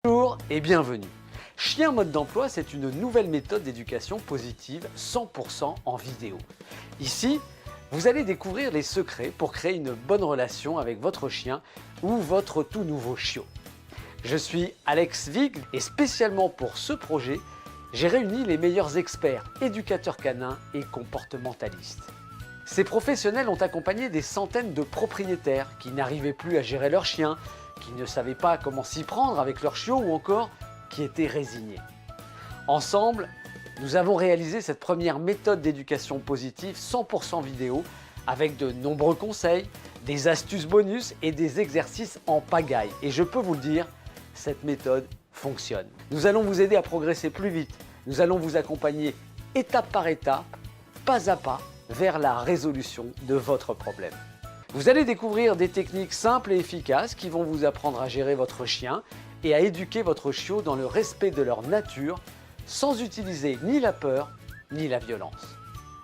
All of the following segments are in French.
Bonjour et bienvenue. Chien mode d'emploi, c'est une nouvelle méthode d'éducation positive 100% en vidéo. Ici, vous allez découvrir les secrets pour créer une bonne relation avec votre chien ou votre tout nouveau chiot. Je suis Alex Vig et spécialement pour ce projet, j'ai réuni les meilleurs experts, éducateurs canins et comportementalistes. Ces professionnels ont accompagné des centaines de propriétaires qui n'arrivaient plus à gérer leur chien, qui ne savaient pas comment s'y prendre avec leur chiot ou encore qui étaient résignés. Ensemble, nous avons réalisé cette première méthode d'éducation positive 100% vidéo avec de nombreux conseils, des astuces bonus et des exercices en pagaille. Et je peux vous le dire, cette méthode fonctionne. Nous allons vous aider à progresser plus vite. Nous allons vous accompagner étape par étape, pas à pas, vers la résolution de votre problème. Vous allez découvrir des techniques simples et efficaces qui vont vous apprendre à gérer votre chien et à éduquer votre chiot dans le respect de leur nature sans utiliser ni la peur ni la violence.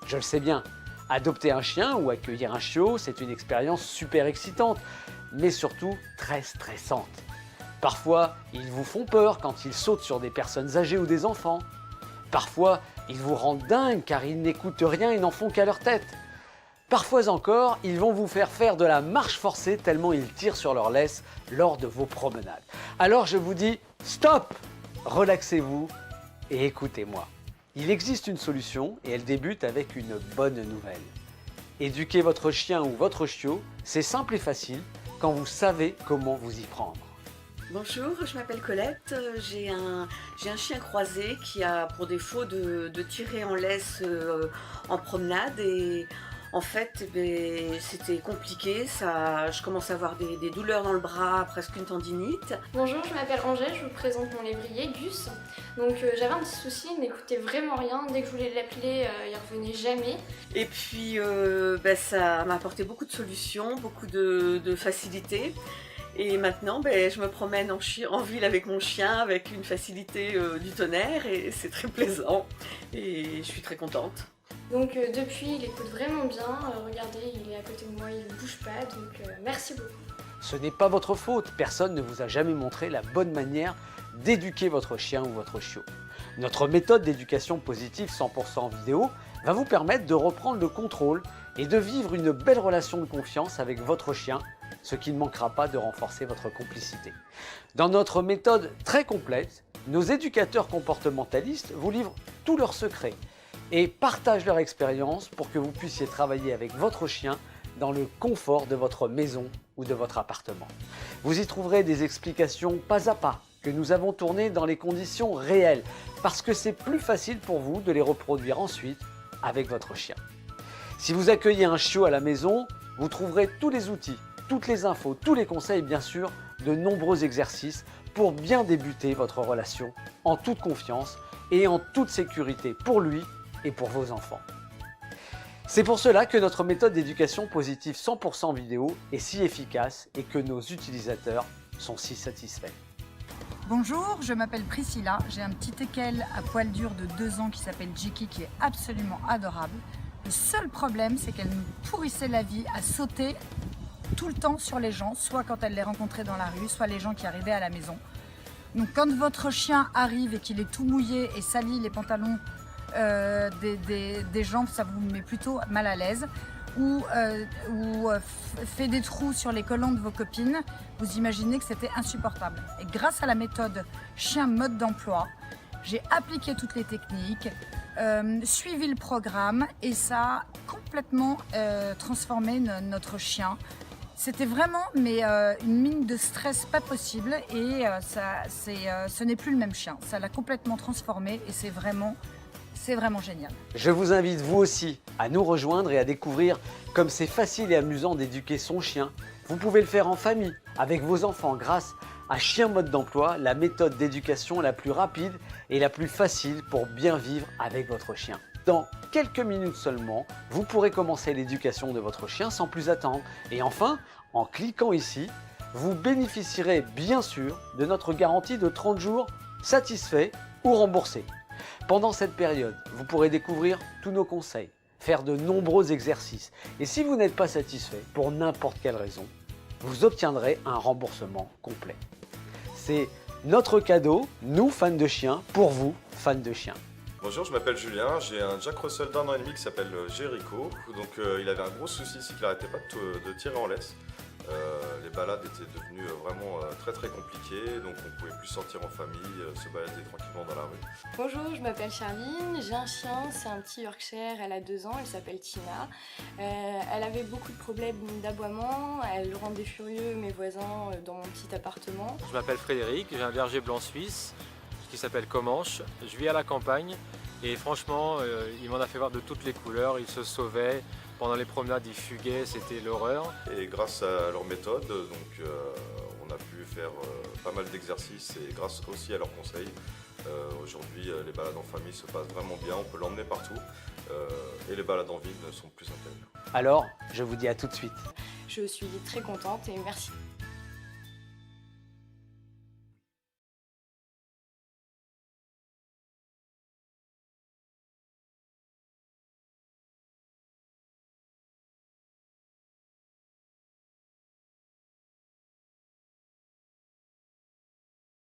Je le sais bien, adopter un chien ou accueillir un chiot, c'est une expérience super excitante, mais surtout très stressante. Parfois, ils vous font peur quand ils sautent sur des personnes âgées ou des enfants. Parfois, ils vous rendent dingue car ils n'écoutent rien et n'en font qu'à leur tête. Parfois encore, ils vont vous faire de la marche forcée tellement ils tirent sur leur laisse lors de vos promenades. Alors je vous dis stop, relaxez-vous et écoutez-moi. Il existe une solution et elle débute avec une bonne nouvelle. Éduquer votre chien ou votre chiot, c'est simple et facile quand vous savez comment vous y prendre. Bonjour, je m'appelle Colette, j'ai un chien croisé qui a pour défaut de tirer en laisse en promenade et en fait c'était compliqué, je commence à avoir des douleurs dans le bras, presque une tendinite. Bonjour, je m'appelle Angèle, je vous présente mon lévrier Gus. Donc j'avais un petit souci, il n'écoutait vraiment rien, dès que je voulais l'appeler, il revenait jamais. Et puis ça m'a apporté beaucoup de solutions, beaucoup de facilité. Et maintenant, je me promène en ville avec mon chien, avec une facilité du tonnerre et c'est très plaisant. Et je suis très contente. Donc depuis, il écoute vraiment bien. Regardez, il est à côté de moi, il ne bouge pas, donc merci beaucoup. Ce n'est pas votre faute, personne ne vous a jamais montré la bonne manière d'éduquer votre chien ou votre chiot. Notre méthode d'éducation positive 100% vidéo va vous permettre de reprendre le contrôle et de vivre une belle relation de confiance avec votre chien, ce qui ne manquera pas de renforcer votre complicité. Dans notre méthode très complète, nos éducateurs comportementalistes vous livrent tous leurs secrets et partagent leur expérience pour que vous puissiez travailler avec votre chien dans le confort de votre maison ou de votre appartement. Vous y trouverez des explications pas à pas que nous avons tournées dans les conditions réelles parce que c'est plus facile pour vous de les reproduire ensuite avec votre chien. Si vous accueillez un chiot à la maison, vous trouverez tous les outils, toutes les infos, tous les conseils et bien sûr de nombreux exercices pour bien débuter votre relation en toute confiance et en toute sécurité pour lui et pour vos enfants. C'est pour cela que notre méthode d'éducation positive 100% vidéo est si efficace et que nos utilisateurs sont si satisfaits. Bonjour, je m'appelle Priscilla, j'ai un petit teckel à poil dur de 2 ans qui s'appelle Jiki qui est absolument adorable. Le seul problème, c'est qu'elle nous pourrissait la vie à sauter tout le temps sur les gens, soit quand elle les rencontrait dans la rue, soit les gens qui arrivaient à la maison. Donc quand votre chien arrive et qu'il est tout mouillé et salit les pantalons des gens, ça vous met plutôt mal à l'aise, ou fait des trous sur les collants de vos copines, vous imaginez que c'était insupportable. Et grâce à la méthode chien mode d'emploi, j'ai appliqué toutes les techniques, suivi le programme et ça a complètement transformé notre chien. C'était vraiment une mine de stress pas possible et ce n'est plus le même chien. Ça l'a complètement transformé et c'est vraiment génial. Je vous invite vous aussi à nous rejoindre et à découvrir comme c'est facile et amusant d'éduquer son chien. Vous pouvez le faire en famille, avec vos enfants grâce à Chien mode d'emploi, la méthode d'éducation la plus rapide et la plus facile pour bien vivre avec votre chien. Dans quelques minutes seulement, vous pourrez commencer l'éducation de votre chien sans plus attendre. Et enfin, en cliquant ici, vous bénéficierez bien sûr de notre garantie de 30 jours satisfait ou remboursé. Pendant cette période, vous pourrez découvrir tous nos conseils, faire de nombreux exercices et si vous n'êtes pas satisfait pour n'importe quelle raison, vous obtiendrez un remboursement complet. C'est Notre cadeau, nous fans de chiens, pour vous, fans de chiens. Bonjour, je m'appelle Julien, j'ai un Jack Russell d'1 an et demi qui s'appelle Jericho. Donc il avait un gros souci, c'est qu'il n'arrêtait pas de tirer en laisse. Les balades étaient devenues vraiment très compliquées, donc on ne pouvait plus sortir en famille, se balader tranquillement dans la rue. Bonjour, je m'appelle Charline, j'ai un chien, c'est un petit Yorkshire, elle a 2 ans, elle s'appelle Tina. Elle avait beaucoup de problèmes d'aboiement, elle rendait furieux mes voisins dans mon petit appartement. Je m'appelle Frédéric, j'ai un berger blanc suisse qui s'appelle Comanche. Je vis à la campagne et franchement, il m'en a fait voir de toutes les couleurs, il se sauvait. Pendant les promenades, ils fuguaient, c'était l'horreur. Et grâce à leur méthode, donc, on a pu faire pas mal d'exercices et grâce aussi à leurs conseils, aujourd'hui les balades en famille se passent vraiment bien, on peut l'emmener partout et les balades en ville sont plus intéressantes. Alors, je vous dis à tout de suite. Je suis très contente et merci.